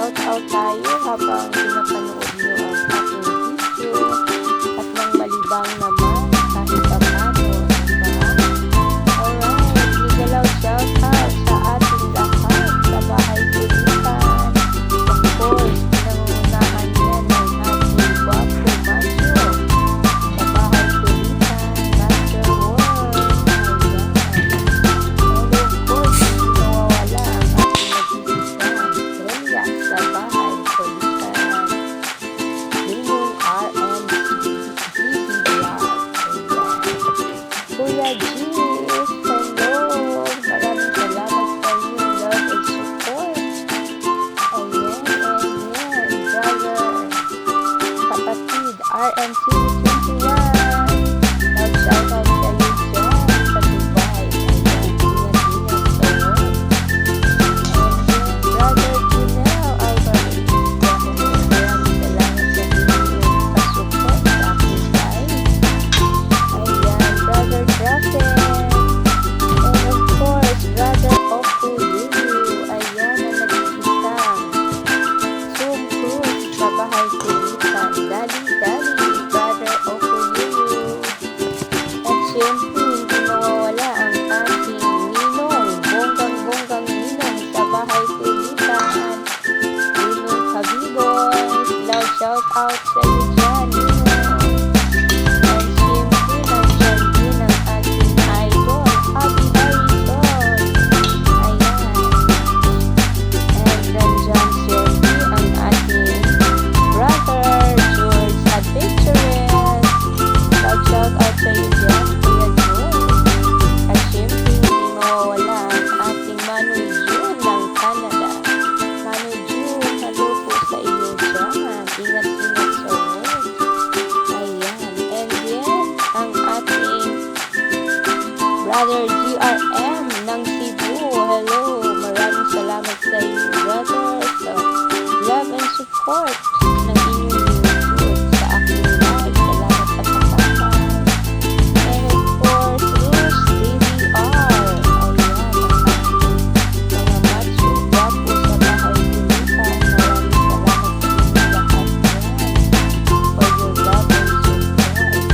shout out tayo habang pinapanood nyo ang aking video at nang malibang naman kahit paano, diba? Alright, bigalaw shout out sa ating lahat sa bahay kulitan. Of course, pinangungunahan yan ng ating gwapo macho sa bahay kulitan, Master World. And of course, hindi nawawala ang ating nag-iisang Trenya sa bahay kulitan. Ninong RMC Kuya Gis, hello! Maraming salamat sa inyong love and support. Ayan, brother, kapatid, RMC 21. Shout out sa iyo dyan sa Dubai. Ayan, ingat-ingat sa iyo. Ayan, brother Junel Alvarez. Maraming salamat sa inyong pasupport sa aking live. Ayan, brother Draken. And of course, brother Oku Lulu. Ayan, ang nag-iisang Zoom cruise sa bahay kulitan. Dali, brother Oku Lulu. At syempre, hindi mawawala ang ating ninong, bonggang ninong sa bahay kulitan. Ninong Kabiboy. Loud shout out sa iyo dyan, ninong. And syempre, nandyan din ang ating idol, Happy Harrison. Ayan. And nandyan syempre ang ating brother, George Adventurous. Loud shout out sa iyo dyan, Kuya George. At syempre, hindi mawawala ang ating Manu June ng Canada. Manu June, hello po sa iyo dyan. Ingat-ingat sa work. Ayan. And yan, ang ating brother GRM ng Cebu. Hello. Maraming salamat sa iyo, brother, sa love and support ng inyong lingkod sa aking live. Salamat sa pagkakataon. And of course, Rose DVR. Ayan, ang mga macho gwapo sa bahay kulitan. Maraming salamat sa inyong lahat yan for your love and support.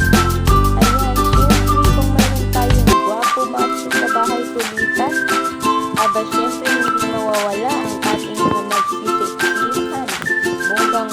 Ayan, syempre kung mayroon tayong gwapo macho sa bahay kulitan, aba syempre hindi mawawala ang ating mga nagsisiksihan. Bonggang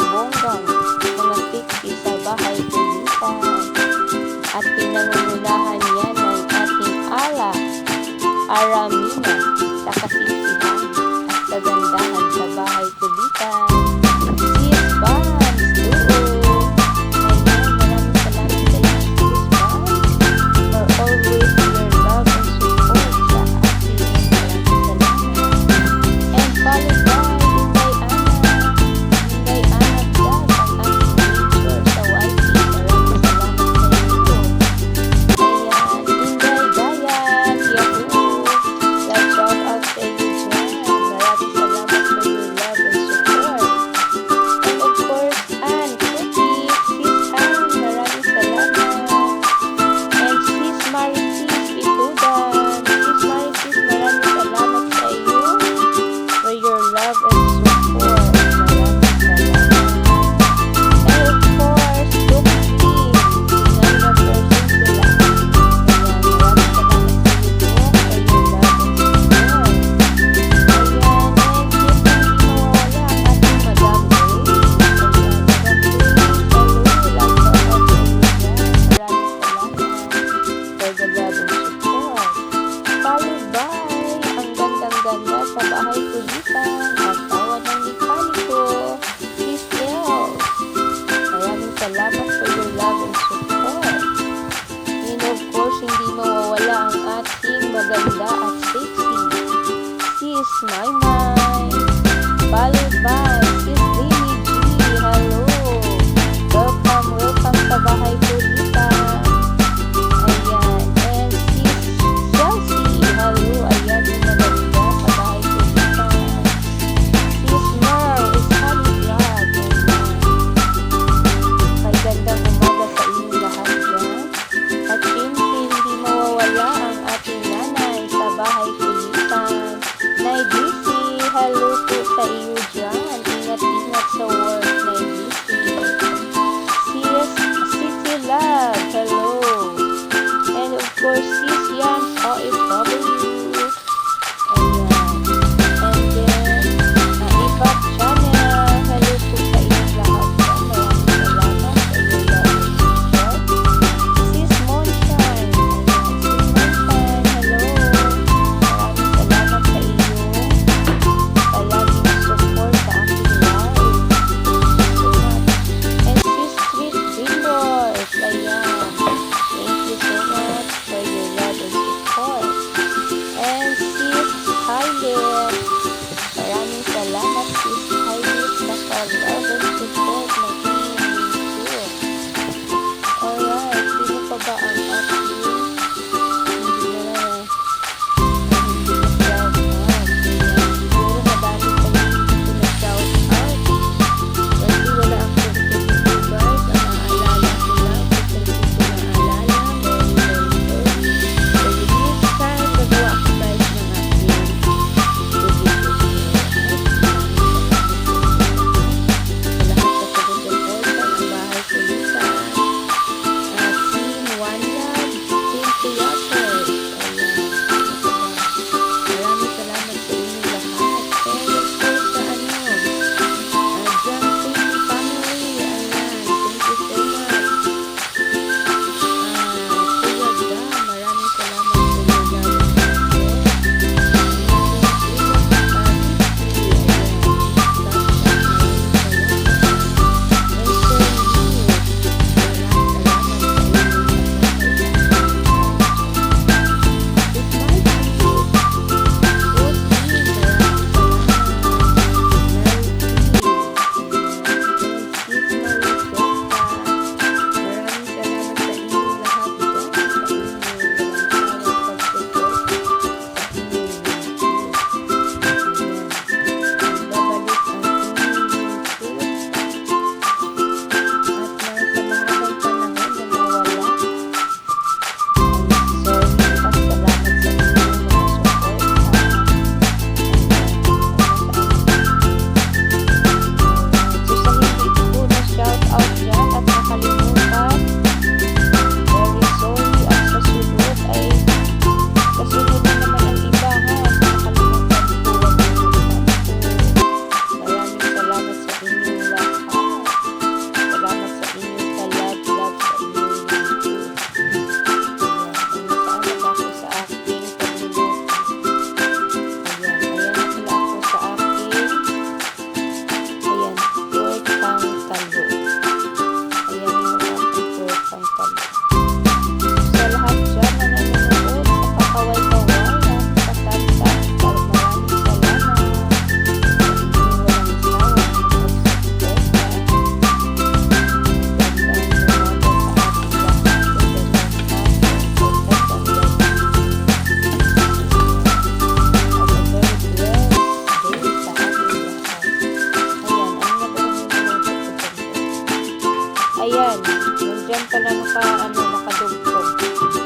Diyan pala nakadugtong.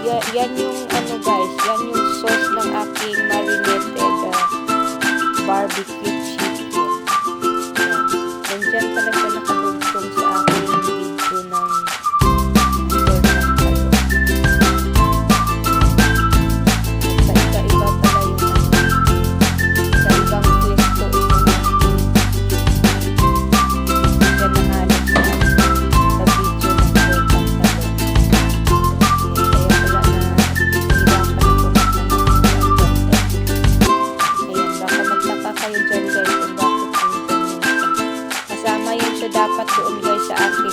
Yan yung guys, yan yung sauce ng aking marinated barbecue chicken. Diyan pala siya nakadugtong sa aking video ng pork ng talong. Iba-iba pala yung sa ibang pwesto ito. Diyan nahanap sa video ng pork ng talong. Kaya pala na hirapan ako kayo dyan guys kung bakit ang ganyan siya. Kasama yun siya dapat doon guys sa akin